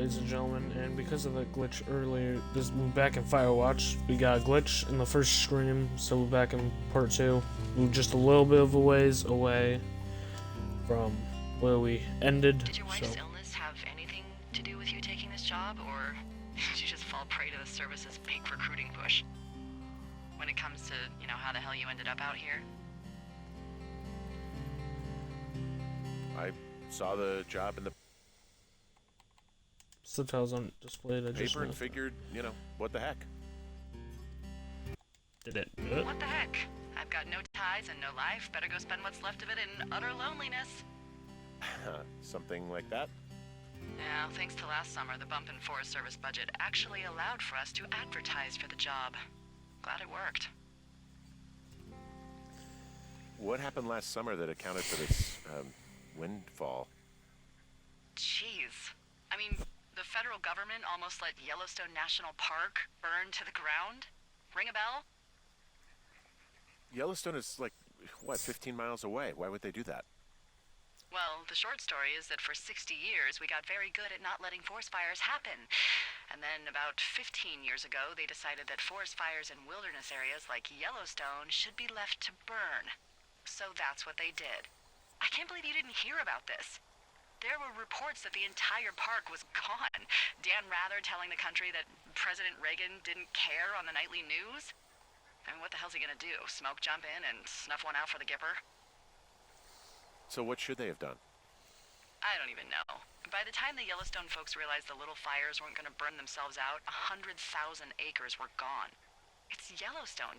ladies and gentlemen, and because of that glitch earlier, we're back in Firewatch. We got a glitch in the first stream, so we're back in part 2. We're just a little bit of a ways away from where we ended. Did your wife's illness have anything to do with you taking this job, or did you just fall prey to the service's peak recruiting push? When it comes to, how the hell you ended up out here? I saw the job in the Subtitles on display. paper and figured, what the heck? Did it do it? What the heck? I've got no ties and no life. Better go spend what's left of it in utter loneliness. Something like that? Yeah, thanks to last summer, the bump in Forest Service budget actually allowed for us to advertise for the job. Glad it worked. What happened last summer that accounted for this windfall? Jeez. I mean, the federal government almost let Yellowstone National Park burn to the ground? Ring a bell? Yellowstone is 15 miles away. Why would they do that? Well, the short story is that for 60 years, we got very good at not letting forest fires happen. And then about 15 years ago, they decided that forest fires in wilderness areas like Yellowstone should be left to burn. So that's what they did. I can't believe you didn't hear about this. There were reports that the entire park was gone. Dan Rather telling the country that President Reagan didn't care on the nightly news. I mean, what the hell's he gonna do? Smoke jump in and snuff one out for the Gipper? So what should they have done? I don't even know. By the time the Yellowstone folks realized the little fires weren't gonna burn themselves out, 100,000 acres were gone. It's Yellowstone,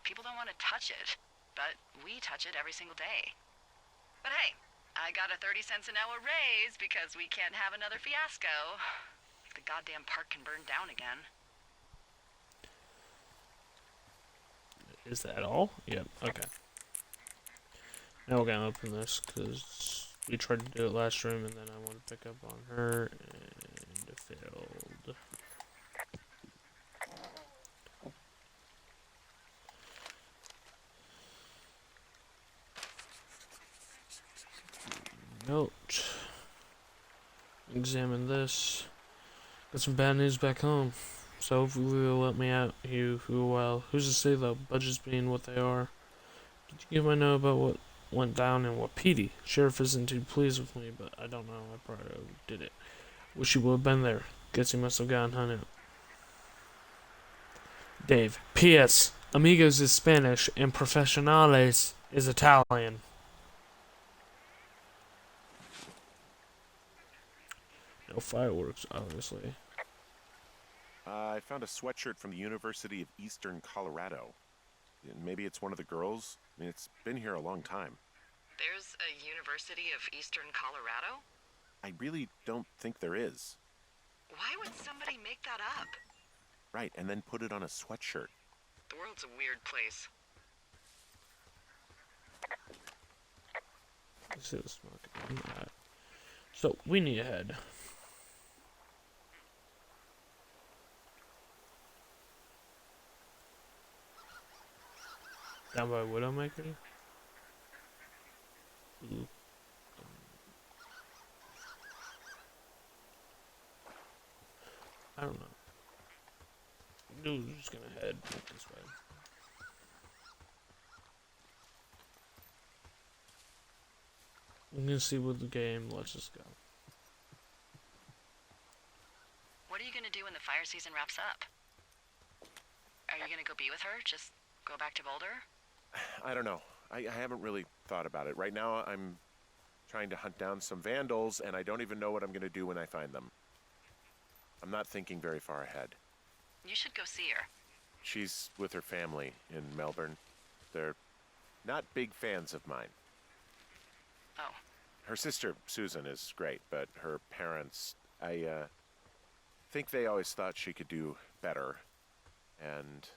People don't want to touch it. But we touch it every single day. But hey, I got a 30 cents an hour raise because we can't have another fiasco. Like the goddamn park can burn down again. Is that all? Yep, okay. Now we're gonna open this because we tried to do it last stream and then I want to pick up on her and it failed. Note. Examine this. Got some bad news back home. So hopefully will let me out here for a while. Who's to say the budgets being what they are? Did you give my note about what went down in Wapiti? Sheriff isn't too pleased with me, but I don't know. I probably did it. Wish he would have been there. Guess he must have gotten hunted. Dave. P.S. Amigos is Spanish and Profesionales is Italian. No fireworks, obviously. I found a sweatshirt from the University of Eastern Colorado. Maybe it's one of the girls? I mean, it's been here a long time. There's a University of Eastern Colorado? I really don't think there is. Why would somebody make that up? Right, and then put it on a sweatshirt. The world's a weird place. This is smoking. Alright. So, we need a head. Down by Widowmaker? Ooh. I don't know. Dude's just gonna head this way. I'm gonna see what the game lets us go. What are you gonna do when the fire season wraps up? Are you gonna go be with her? Just go back to Boulder? I don't know. I haven't really thought about it. Right now, I'm trying to hunt down some vandals, and I don't even know what I'm going to do when I find them. I'm not thinking very far ahead. You should go see her. She's with her family in Melbourne. They're not big fans of mine. Oh. Her sister, Susan, is great, but her parents, I think they always thought she could do better, and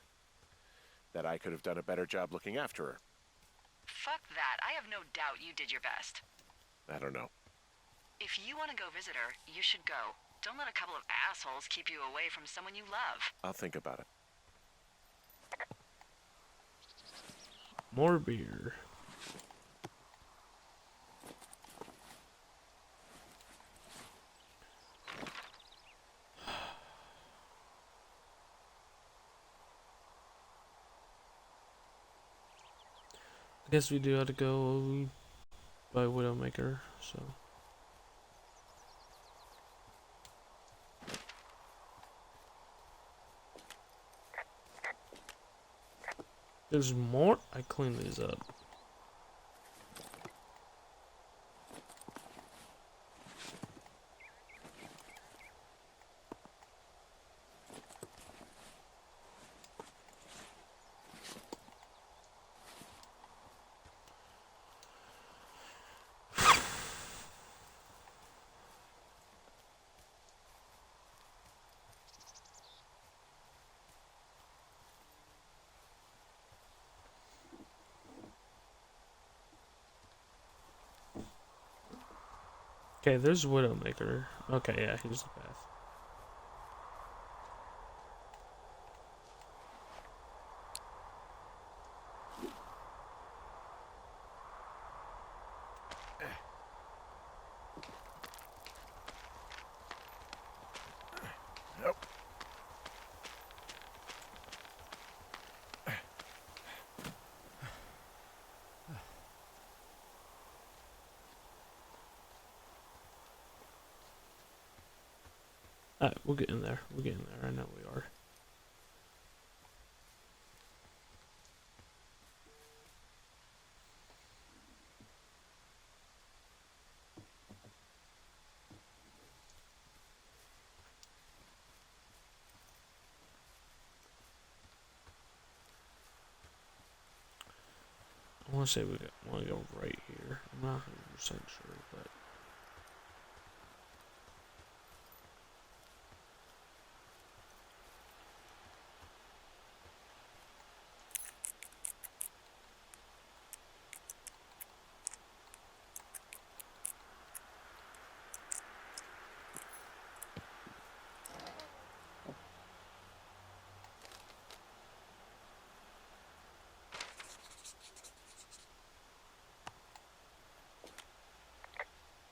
that I could have done a better job looking after her. Fuck that. I have no doubt you did your best. I don't know. If you want to go visit her, you should go. Don't let a couple of assholes keep you away from someone you love. I'll think about it. More beer. I guess we do have to go by Widowmaker, so. There's more? I clean these up. Okay, there's Widowmaker. Okay, yeah, here's the path. Nope. Alright, we'll get in there. We'll get in there. I know we are. I want to say we want to go right here. I'm not 100% sure, but.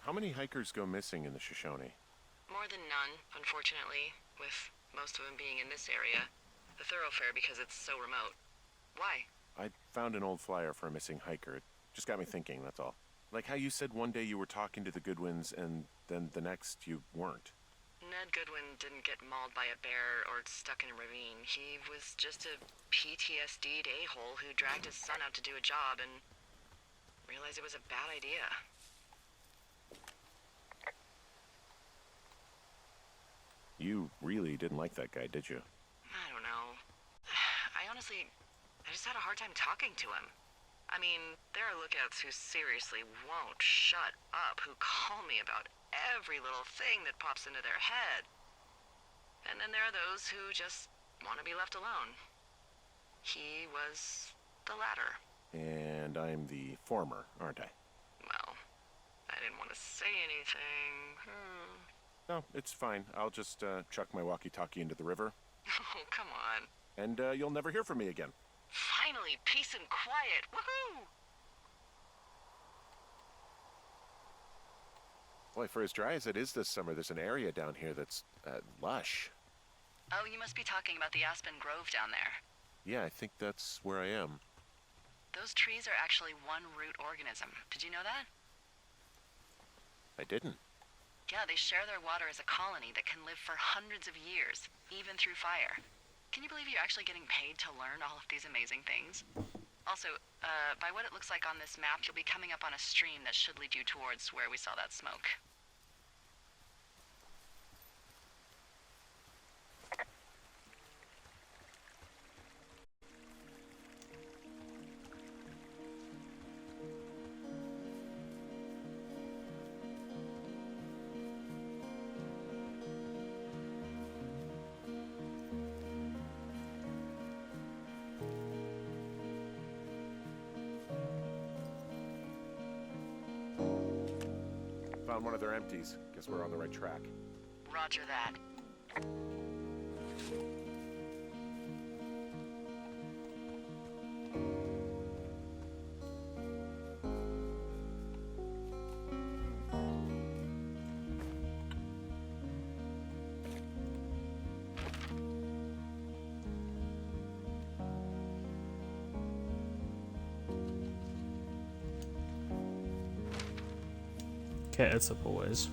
How many hikers go missing in the Shoshone? More than none, unfortunately, with most of them being in this area. The thoroughfare because it's so remote. Why? I found an old flyer for a missing hiker. It just got me thinking, that's all. Like how you said one day you were talking to the Goodwins and then the next you weren't. Ned Goodwin didn't get mauled by a bear or stuck in a ravine. He was just a PTSD'd a-hole who dragged his son out to do a job and realized it was a bad idea. You really didn't like that guy, did you? I don't know. I just had a hard time talking to him. I mean, there are lookouts who seriously won't shut up, who call me about every little thing that pops into their head. And then there are those who just want to be left alone. He was the latter. And I'm the former, aren't I? Well, I didn't want to say anything. No, it's fine. I'll just chuck my walkie-talkie into the river. Oh, come on. And you'll never hear from me again. Finally, peace and quiet. Woohoo! Boy, for as dry as it is this summer, there's an area down here that's lush. Oh, you must be talking about the Aspen Grove down there. Yeah, I think that's where I am. Those trees are actually one root organism. Did you know that? I didn't. Yeah, they share their water as a colony that can live for hundreds of years, even through fire. Can you believe you're actually getting paid to learn all of these amazing things? Also, by what it looks like on this map, you'll be coming up on a stream that should lead you towards where we saw that smoke. Found one of their empties. Guess we're on the right track. Roger that. Cats up always.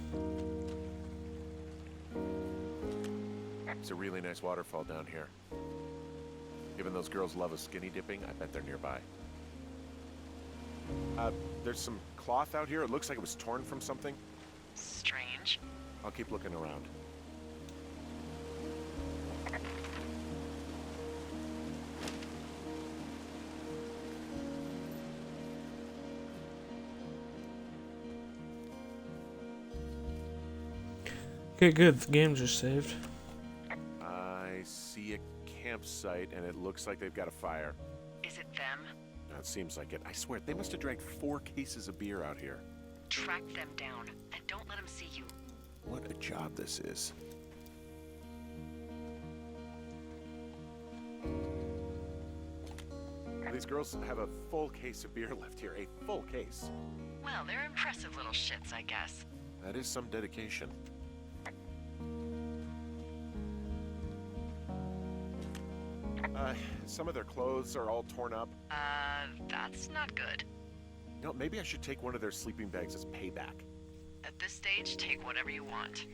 It's a really nice waterfall down here. Given those girls love a skinny dipping, I bet they're nearby. There's some cloth out here. It looks like it was torn from something. Strange. I'll keep looking around. Okay, good. The game just saved. I see a campsite, and it looks like they've got a fire. Is it them? It seems like it. I swear, they must have dragged 4 cases of beer out here. Track them down, and don't let them see you. What a job this is. These girls have a full case of beer left here. A full case. Well, they're impressive little shits, I guess. That is some dedication. Some of their clothes are all torn up. That's not good. You know, maybe I should take one of their sleeping bags as payback. At this stage, take whatever you want.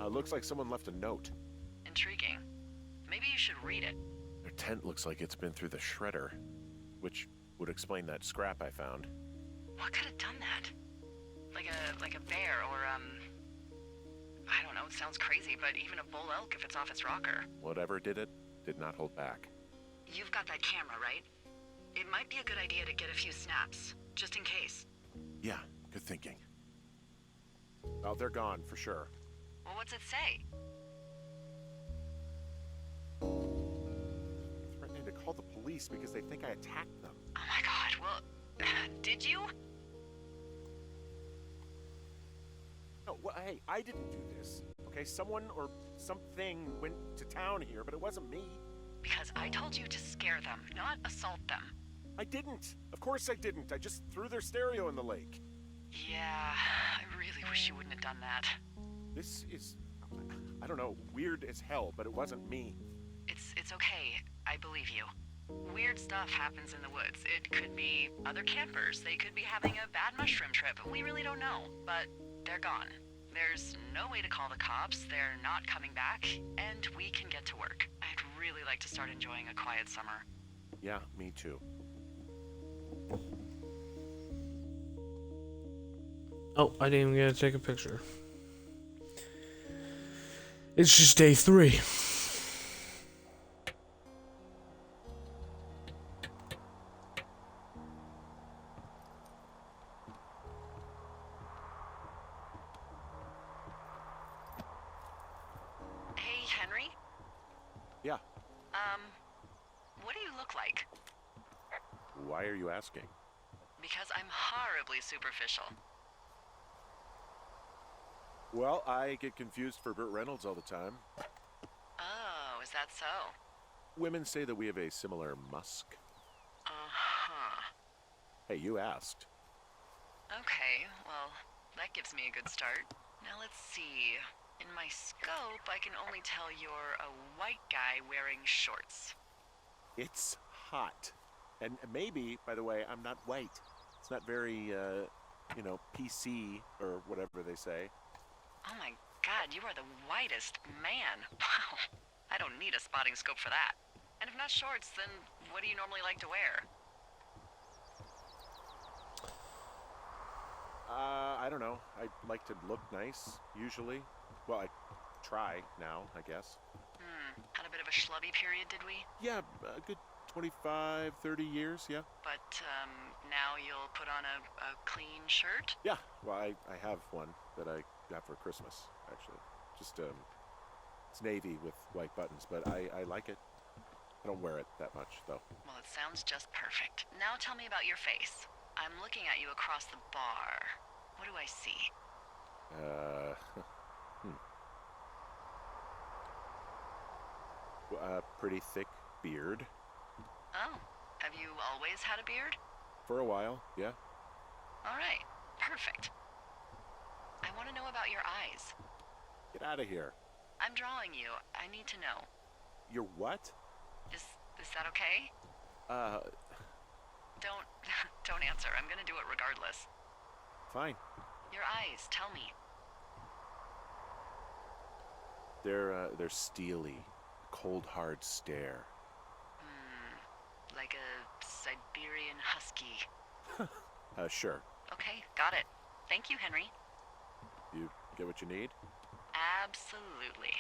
Looks like someone left a note. Intriguing. Maybe you should read it. Their tent looks like it's been through the shredder, which would explain that scrap I found. What could have done that? Like a bear or, I don't know, it sounds crazy, but even a bull elk if it's off its rocker. Whatever did it, did not hold back. You've got that camera, right? It might be a good idea to get a few snaps, just in case. Yeah, good thinking. Oh, they're gone, for sure. Well, what's it say? Threatening to call the police because they think I attacked them. Oh my god, well, did you? No, well, hey, I didn't do this. Okay, someone or something went to town here, but it wasn't me. Because I told you to scare them, not assault them. I didn't. Of course I didn't. I just threw their stereo in the lake. Yeah, I really wish you wouldn't have done that. This is, I don't know, weird as hell, but it wasn't me. It's okay. I believe you. Weird stuff happens in the woods. It could be other campers. They could be having a bad mushroom trip. We really don't know, but they're gone. There's no way to call the cops. They're not coming back, and we can get to work. I'd really like to start enjoying a quiet summer. Yeah, me too. Oh, I didn't even get to take a picture. It's just day 3. Hey, Henry? Yeah. What do you look like? Why are you asking? Because I'm horribly superficial. Well, I get confused for Burt Reynolds all the time. Oh, is that so? Women say that we have a similar musk. Uh-huh. Hey, you asked. Okay, well, that gives me a good start. Now let's see. In my scope, I can only tell you're a white guy wearing shorts. It's hot. And maybe, by the way, I'm not white. It's not very, PC or whatever they say. Oh my god, you are the whitest man. Wow. I don't need a spotting scope for that. And if not shorts, then what do you normally like to wear? I don't know. I like to look nice, usually. Well, I try now, I guess. Had a bit of a schlubby period, did we? Yeah, a good 25, 30 years, yeah. But, now you'll put on a clean shirt? Yeah, well, I have one that I got for Christmas, actually. Just, it's navy with white buttons, but I like it. I don't wear it that much, though. Well, it sounds just perfect. Now tell me about your face. I'm looking at you across the bar. What do I see? Pretty thick beard. Oh, have you always had a beard? For a while, yeah. All right, perfect. I want to know about your eyes. Get out of here. I'm drawing you. I need to know. You're what? Is that okay? Don't, don't answer. I'm gonna do it regardless. Fine. Your eyes, tell me. They're steely. Cold, hard stare. Like a Siberian husky. Sure. Okay, got it. Thank you, Henry. You get what you need? Absolutely.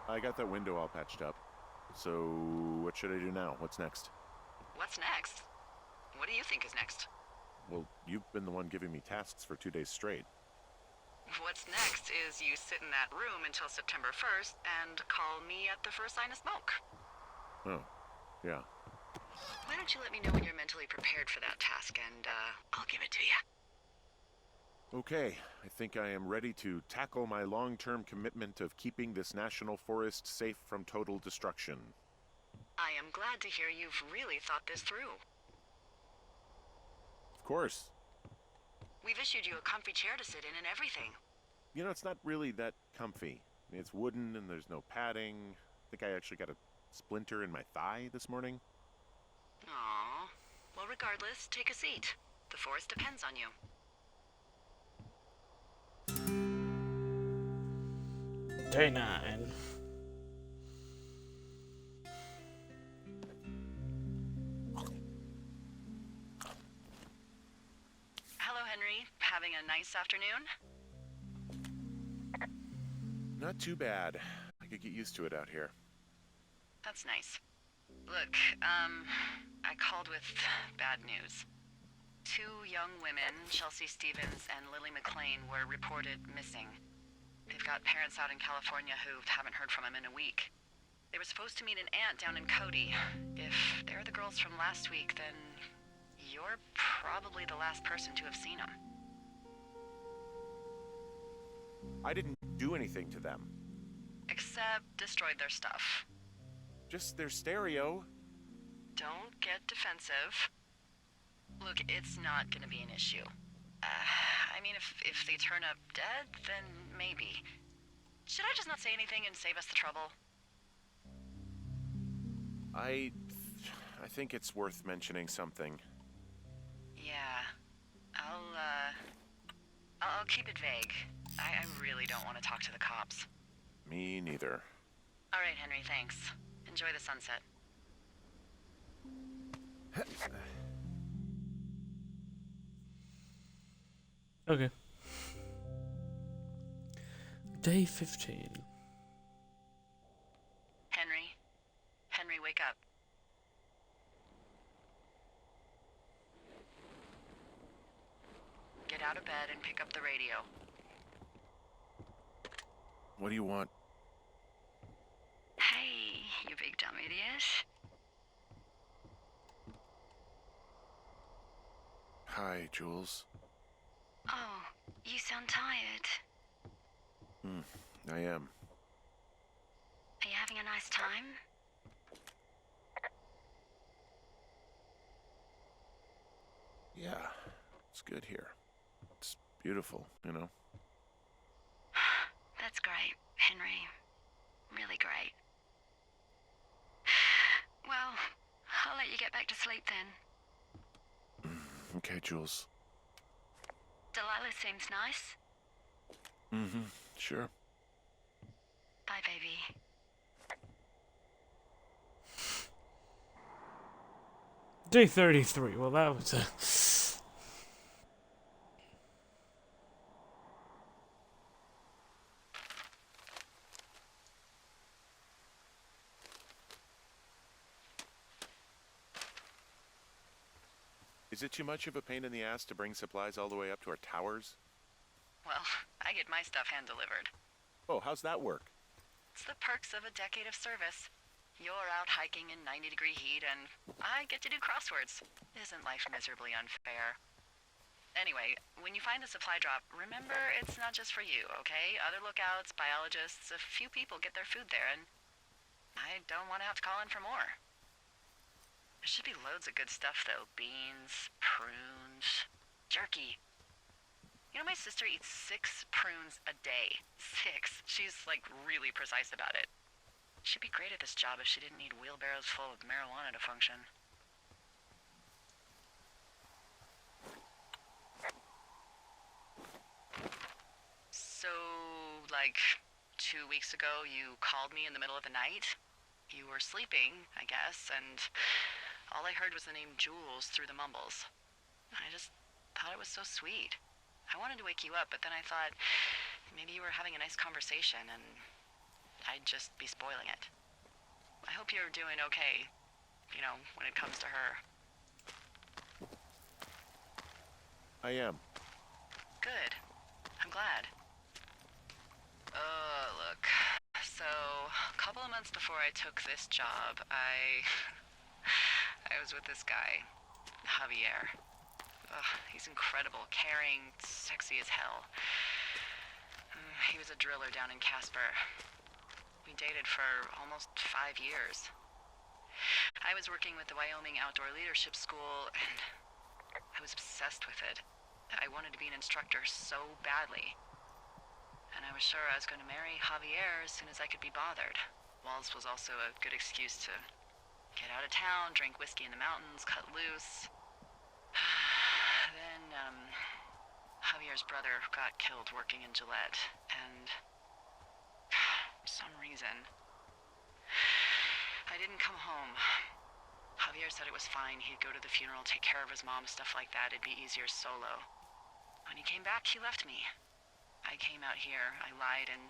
I got that window all patched up. So, what should I do now? What's next? What's next? What do you think is next? Well, you've been the one giving me tasks for 2 days straight. What's next is you sit in that room until September 1st and call me at the first sign of smoke. Oh, yeah. Why don't you let me know when you're mentally prepared for that task and, I'll give it to you. Okay, I think I am ready to tackle my long-term commitment of keeping this national forest safe from total destruction. I am glad to hear you've really thought this through. Of course. We've issued you a comfy chair to sit in and everything. You know, it's not really that comfy. I mean, it's wooden and there's no padding. I think I actually got a splinter in my thigh this morning. Aww. Well, regardless, take a seat. The forest depends on you. Day 9. Hello, Henry. Having a nice afternoon? Not too bad. I could get used to it out here. That's nice. Look, I called with bad news. 2 young women, Chelsea Stevens and Lily McLean, were reported missing. They've got parents out in California who haven't heard from them in a week. They were supposed to meet an aunt down in Cody. If they're the girls from last week, then you're probably the last person to have seen them. I didn't do anything to them. Except destroyed their stuff. Just their stereo. Don't get defensive. Look, it's not gonna be an issue. I mean, if they turn up dead, then maybe. Should I just not say anything and save us the trouble? I think it's worth mentioning something. Yeah. I'll keep it vague. I really don't want to talk to the cops. Me neither. All right, Henry, thanks. Enjoy the sunset. Okay. Day 15. Henry? Henry, wake up. Get out of bed and pick up the radio. What do you want? Hey, you big dumb idiot. Hi, Jules. Oh, you sound tired. I am. Are you having a nice time? Yeah, it's good here. It's beautiful, you know? That's great, Henry. Really great. Well, I'll let you get back to sleep then. Okay, Jules. Delilah seems nice. Sure. Bye, baby. Day 33. Well, that was a... Is it too much of a pain in the ass to bring supplies all the way up to our towers? Well, I get my stuff hand-delivered. Oh, how's that work? It's the perks of a decade of service. You're out hiking in 90-degree heat, and I get to do crosswords. Isn't life miserably unfair? Anyway, when you find a supply drop, remember it's not just for you, okay? Other lookouts, biologists, a few people get their food there, and I don't want to have to call in for more. There should be loads of good stuff, though. Beans, prunes, jerky. You know, my sister eats 6 prunes a day. 6. She's, like, really precise about it. She'd be great at this job if she didn't need wheelbarrows full of marijuana to function. So, like, 2 weeks ago, you called me in the middle of the night? You were sleeping, I guess, and all I heard was the name Jules through the mumbles. I just thought it was so sweet. I wanted to wake you up, but then I thought maybe you were having a nice conversation and I'd just be spoiling it. I hope you're doing okay, you know, when it comes to her. I am. Good. I'm glad. Look. So, a couple of months before I took this job, I was with this guy, Javier. He's incredible, caring, sexy as hell. He was a driller down in Casper. We dated for almost 5 years. I was working with the Wyoming Outdoor Leadership School, and I was obsessed with it. I wanted to be an instructor so badly. And I was sure I was going to marry Javier as soon as I could be bothered. Walls was also a good excuse to get out of town, drink whiskey in the mountains, cut loose. Then, Javier's brother got killed working in Gillette, and for some reason, I didn't come home. Javier said it was fine. He'd go to the funeral, take care of his mom, stuff like that. It'd be easier solo. When he came back, he left me. I came out here. I lied and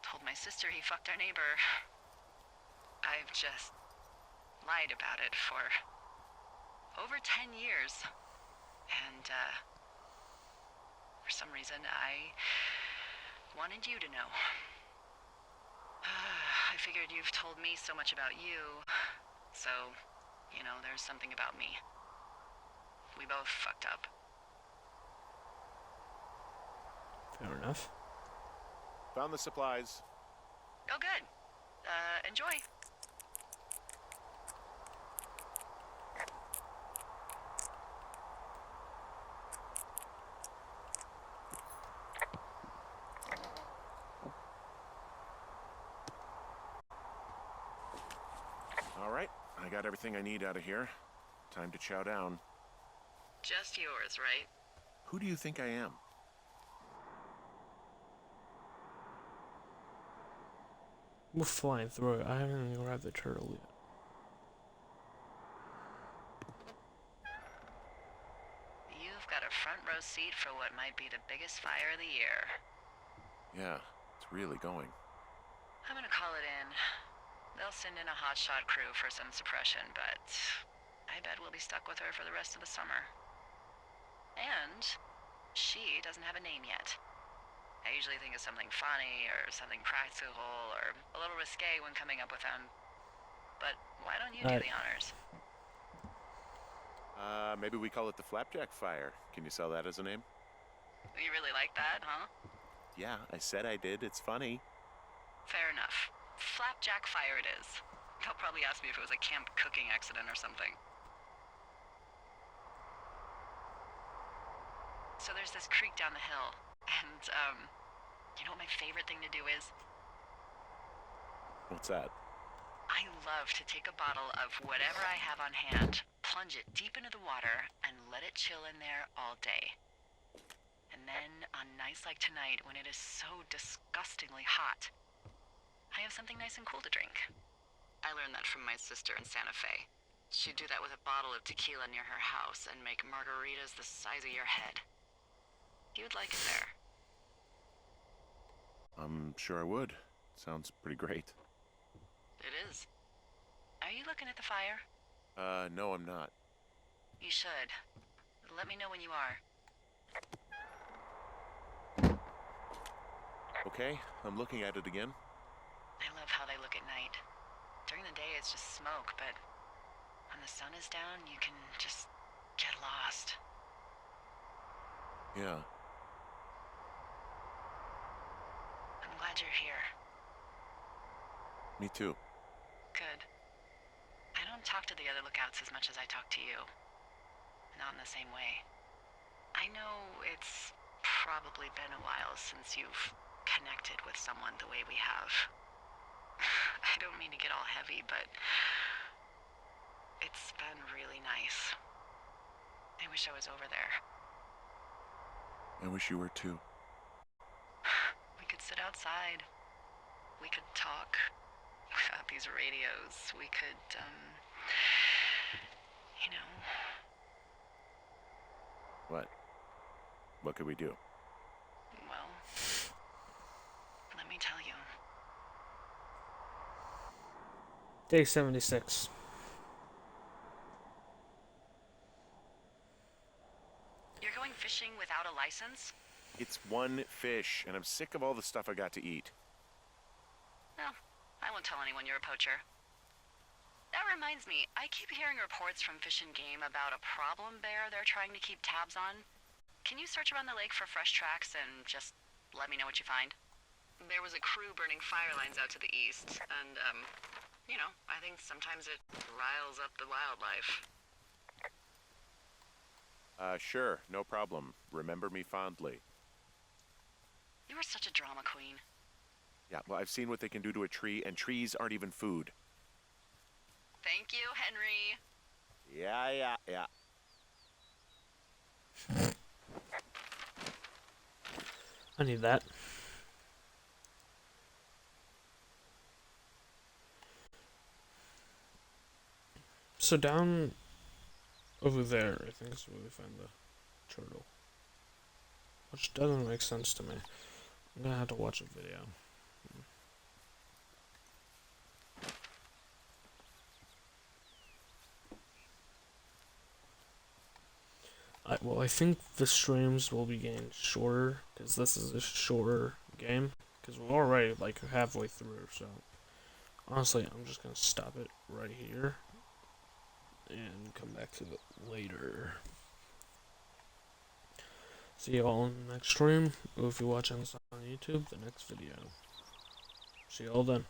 told my sister he fucked our neighbor. I've just lied about it for over 10 years. And, for some reason, I wanted you to know. I figured you've told me so much about you, so, you know, there's something about me. We both fucked up. Fair enough. Found the supplies. Oh, good. Enjoy. All right, I got everything I need out of here. Time to chow down. Just yours, right? Who do you think I am? We're flying through it. I haven't even grabbed the turtle yet. You've got a front row seat for what might be the biggest fire of the year. Yeah, it's really going. I'm gonna call it in. They'll send in a hotshot crew for some suppression, but I bet we'll be stuck with her for the rest of the summer. And she doesn't have a name yet. I usually think of something funny or something practical or a little risque when coming up with them. But why don't you do the honors? Maybe we call it the Flapjack Fire. Can you sell that as a name? You really like that, huh? Yeah, I said I did. It's funny. Fair enough. Flapjack Fire it is. They'll probably ask me if it was a camp cooking accident or something. So there's this creek down the hill, and, you know what my favorite thing to do is? What's that? I love to take a bottle of whatever I have on hand, plunge it deep into the water, and let it chill in there all day. And then, on nights like tonight, when it is so disgustingly hot, I have something nice and cool to drink. I learned that from my sister in Santa Fe. She'd do that with a bottle of tequila near her house and make margaritas the size of your head. You'd like it there. I'm sure I would. Sounds pretty great. It is. Are you looking at the fire? No, I'm not. You should. Let me know when you are. Okay, I'm looking at it again. I love how they look at night. During the day, it's just smoke, but when the sun is down, you can just get lost. Yeah. I'm glad you're here. Me too. Good. I don't talk to the other lookouts as much as I talk to you. Not in the same way. I know it's probably been a while since you've connected with someone the way we have. I don't mean to get all heavy, but it's been really nice. I wish I was over there. I wish you were too. We could sit outside. We could talk without these radios. We could, you know, What? What could we do? well, let me tell you. Day 76. You're going fishing without a license? It's one fish, and I'm sick of all the stuff I got to eat. No, I won't tell anyone you're a poacher. That reminds me, I keep hearing reports from Fish and Game about a problem bear they're trying to keep tabs on. Can you search around the lake for fresh tracks and just let me know what you find? There was a crew burning fire lines out to the east, and, you know, I think sometimes it riles up the wildlife. Sure, no problem. Remember me fondly. You were such a drama queen. Yeah, well, I've seen what they can do to a tree, and trees aren't even food. Thank you, Henry. Yeah. I need that. So down over there, I think is where we find the turtle. Which doesn't make sense to me. I'm gonna have to watch a video. Well, I think the streams will be getting shorter, because this is a shorter game. Because we're already, like, halfway through, so... Honestly, I'm just gonna stop it right here. And come back to it later. See you all in the next stream, or if you're watching this on YouTube, the next video. See you all then.